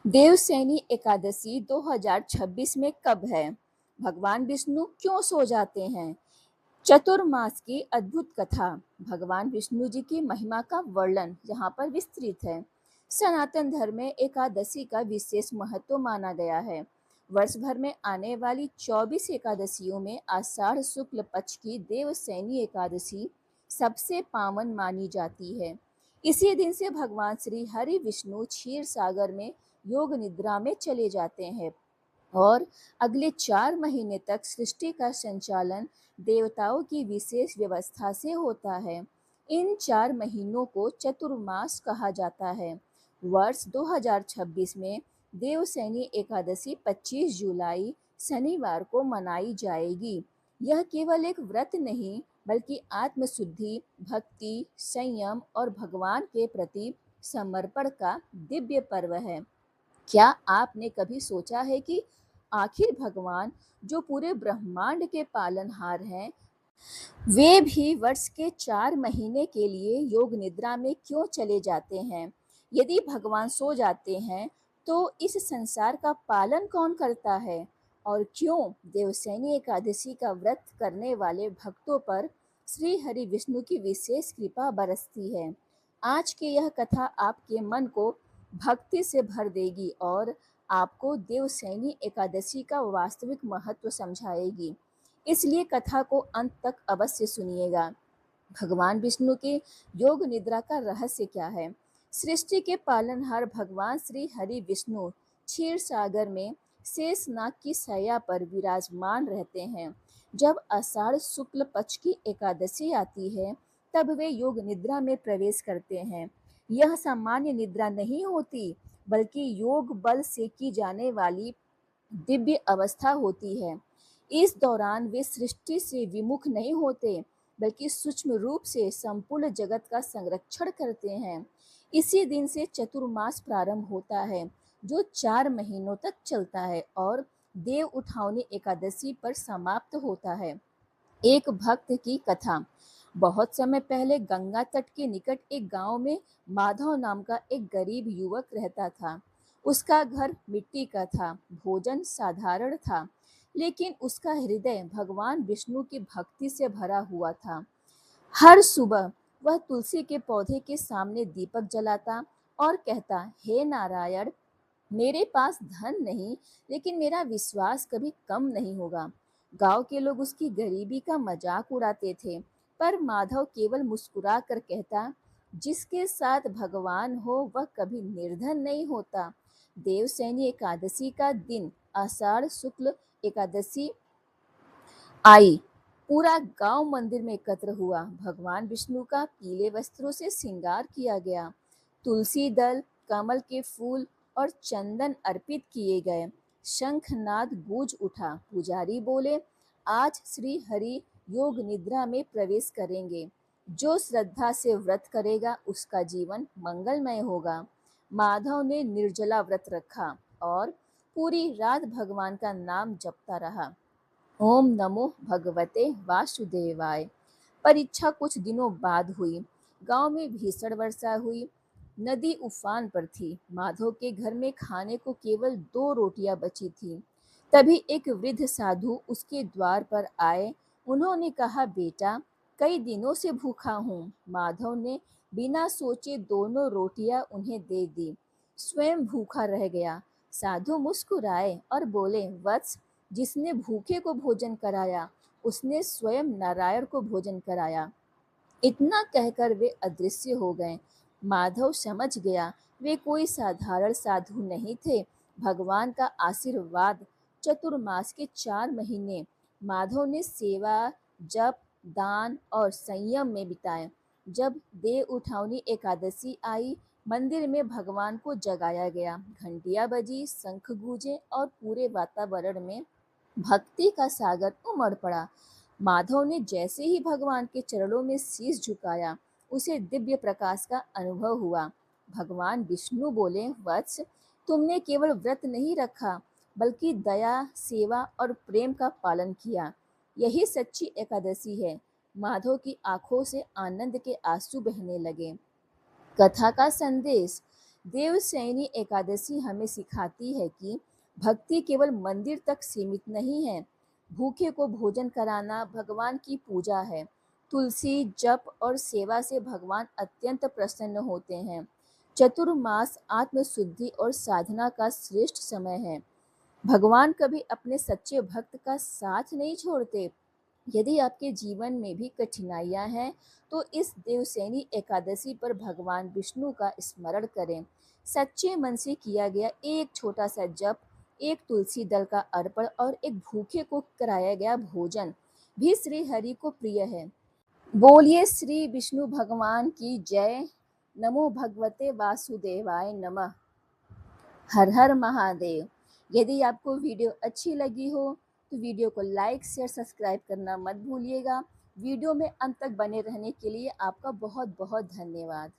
देवसैनी एकादशी 2026 में कब है? भगवान विष्णु क्यों सो जाते हैं? चतुर्मास की अद्भुत कथा। भगवान विष्णु जी की महिमा का वर्णन यहाँ पर विस्तृत है। सनातन धर्म में एकादशी का विशेष महत्व माना गया है। वर्ष भर में आने वाली 24 एकादशियों में आषाढ़ शुक्ल पक्ष की देवसैनी एकादशी सबसे पावन मानी जाती है। इसी दिन से भगवान श्री हरि विष्णु क्षीर सागर में योग निद्रा में चले जाते हैं और अगले 4 महीने तक सृष्टि का संचालन देवताओं की विशेष व्यवस्था से होता है। इन 4 महीनों को चतुर्मास कहा जाता है। वर्ष 2026 में देवसैनी एकादशी 25 जुलाई शनिवार को मनाई जाएगी। यह केवल एक व्रत नहीं बल्कि आत्मशुद्धि, भक्ति, संयम और भगवान के प्रति समर्पण का दिव्य पर्व है। क्या आपने कभी सोचा है कि आखिर भगवान जो पूरे ब्रह्मांड के पालनहार हैं, वे भी वर्ष के 4 महीने के लिए योग निद्रा में क्यों चले जाते हैं? यदि भगवान सो जाते हैं, तो इस संसार का पालन कौन करता है? और क्यों देवसैनी एकादशी का व्रत करने वाले भक्तों पर श्री हरि विष्णु की विशेष कृपा बरसती है? आज की यह कथा आपके मन को भक्ति से भर देगी और आपको देवसैनी एकादशी का वास्तविक महत्व समझाएगी। इसलिए कथा को अंत तक अवश्य सुनिएगा। भगवान विष्णु के योग निद्रा का रहस्य क्या है? सृष्टि के पालनहार भगवान श्री हरि विष्णु क्षीर सागर में शेषनाग की शैया पर विराजमान रहते हैं। जब आषाढ़ शुक्ल पक्ष की एकादशी आती है, तब वे योग निद्रा में प्रवेश करते हैं। यह सामान्य निद्रा नहीं होती, बल्कि योग बल से की जाने वाली दिव्य अवस्था होती है। इस दौरान वे सृष्टि से विमुख नहीं होते, बल्कि सूक्ष्म रूप से संपूर्ण जगत का संरक्षण करते हैं। इसी दिन से चतुर्मास प्रारंभ होता है, जो 4 महीनों तक चलता है और देव उठावनी एकादशी पर समाप्त होता है। एक भक्त की कथा। बहुत समय पहले गंगा तट के निकट एक गांव में माधव नाम का एक गरीब युवक रहता था। उसका घर मिट्टी का था, भोजन साधारण था, लेकिन उसका हृदय भगवान विष्णु की भक्ति से भरा हुआ था। हर सुबह वह तुलसी के पौधे के सामने दीपक जलाता और कहता, हे नारायण, मेरे पास धन नहीं, लेकिन मेरा विश्वास कभी कम नहीं होगा। गांव के लोग उसकी गरीबी का मजाक उड़ाते थे, पर माधव केवल मुस्कुरा कर कहता, जिसके साथ भगवान हो वह कभी निर्धन नहीं होता। देवसैनी एकादशी का दिन आषाढ़ शुक्ल एकादशी आई। पूरा गांव मंदिर में एकत्र हुआ। भगवान विष्णु का पीले वस्त्रों से श्रृंगार किया गया। तुलसी दल, कमल के फूल और चंदन अर्पित किए गए। शंखनाद गूंज उठा। पुजारी बोले, आज श्री हरि योग निद्रा में प्रवेश करेंगे। जो श्रद्धा से व्रत करेगा उसका जीवन मंगलमय होगा। माधव ने निर्जला व्रत रखा और पूरी रात भगवान का नाम जपता रहा। ओम नमो भगवते वासुदेवाय। परीक्षा कुछ दिनों बाद हुई। गांव में भीषण वर्षा हुई। नदी उफान पर थी। माधव के घर में खाने को केवल 2 रोटियां बची थीं। तभी एक वृद्ध साधु उसके द्वार पर आए। उन्होंने कहा, बेटा, कई दिनों से भूखा हूँ। माधव ने बिना सोचे दोनों रोटियां उन्हें दे दी। स्वयं भूखा रह गया। साधु मुस्कुराए और बोले, वत्स, जिसने भूखे को भोजन कराया, उसने स्वयं नारायण को भोजन कराया। इतना कहकर वे अदृश्य हो गए। माधव समझ गया, वे कोई साधारण साधु नहीं थे। भगवान का आशीर्वाद। चतुर्मास के 4 महीने माधव ने सेवा, जप, दान और संयम में बिताए। जब देव उठावनी एकादशी आई, मंदिर में भगवान को जगाया गया। घंटियां बजी, शंख गूंजे और पूरे वातावरण में भक्ति का सागर उमड़ पड़ा। माधव ने जैसे ही भगवान के चरणों में शीश झुकाया, उसे दिव्य प्रकाश का अनुभव हुआ। भगवान विष्णु बोले, वत्स, तुमने केवल व्रत नहीं रखा, बल्कि दया, सेवा और प्रेम का पालन किया। यही सच्ची एकादशी है। माधव की आंखों से आनंद के आंसू बहने लगे। कथा का संदेश। देवशयनी एकादशी हमें सिखाती है कि भक्ति केवल मंदिर तक सीमित नहीं है। भूखे को भोजन कराना भगवान की पूजा है। तुलसी, जप और सेवा से भगवान अत्यंत प्रसन्न होते हैं। चतुर्मास आत्मशुद्धि और साधना का श्रेष्ठ समय है। भगवान कभी अपने सच्चे भक्त का साथ नहीं छोड़ते। यदि आपके जीवन में भी कठिनाइयां हैं, तो इस देवशयनी एकादशी पर भगवान विष्णु का स्मरण करें। सच्चे मन से किया गया एक छोटा सा जप, एक तुलसी दल का अर्पण और एक भूखे को कराया गया भोजन भी श्री हरि को प्रिय है। बोलिए श्री विष्णु भगवान की जय। नमो भगवते वासुदेवाय नमः। हर हर महादेव। यदि आपको वीडियो अच्छी लगी हो तो वीडियो को लाइक शेयर सब्सक्राइब करना मत भूलिएगा। वीडियो में अंत तक बने रहने के लिए आपका बहुत बहुत धन्यवाद।